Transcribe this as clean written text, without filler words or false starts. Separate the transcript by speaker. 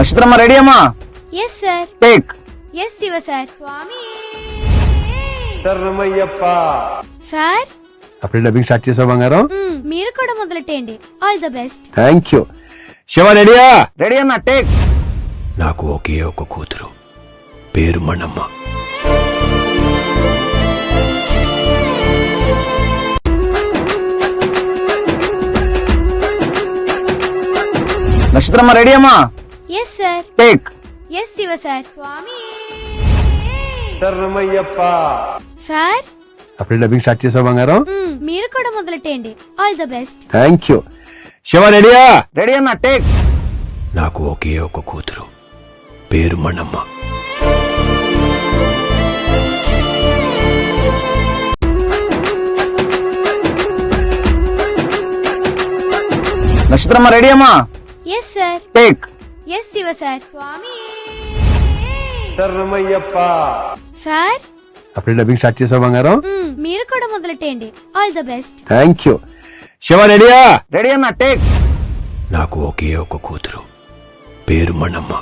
Speaker 1: Nakshatramma ready అమ్మా?
Speaker 2: Yes sir.
Speaker 1: Take.
Speaker 2: Yes Shiva sir. స్వామి
Speaker 3: శరణమయ్యప్ప.
Speaker 2: సార్
Speaker 3: అప్పుడే డబ్బింగ్ స్టార్ట్ చేసావు బంగారం?
Speaker 2: మీరు కూడా మొదలెట్టండి. All the best.
Speaker 3: Thank you. Shiva రెడీయా?
Speaker 1: రెడీ అన్న టేక్.
Speaker 3: నాకు ఒకే ఒక కూతురు, పేరు మణమ్మ.
Speaker 1: నక్షత్రమ్మ రెడీ అమ్మా?
Speaker 2: Yes sir.
Speaker 1: Take.
Speaker 2: Yes Shiva sir. స్వామి
Speaker 3: శరణమయ్యప్ప.
Speaker 2: సార్
Speaker 3: అప్పుడే డబ్బింగ్ స్టార్ట్ చేసావు బంగారం?
Speaker 2: మీరు కూడా మొదలెట్టండి. All the best.
Speaker 3: Thank you. Shiva రెడీయా?
Speaker 1: రెడీ అన్న టేక్.
Speaker 3: నాకు ఒకే ఒక కూతురు, పేరు మణమ్మ.
Speaker 1: నక్షత్రమ్మ రెడీ అమ్మా?
Speaker 2: Yes sir.
Speaker 1: Take.
Speaker 2: Yes Shiva sir. స్వామి
Speaker 3: శరణమయ్యప్ప.
Speaker 2: సార్
Speaker 3: అప్పుడే డబ్బింగ్ స్టార్ట్ చేసావు బంగారం?
Speaker 2: మీరు కూడా మొదలెట్టండి. All the best.
Speaker 3: Thank you. Shiva రెడీయా?
Speaker 1: రెడీ అన్న టేక్.
Speaker 3: నాకు ఒకే ఒక కూతురు, పేరు మణమ్మ.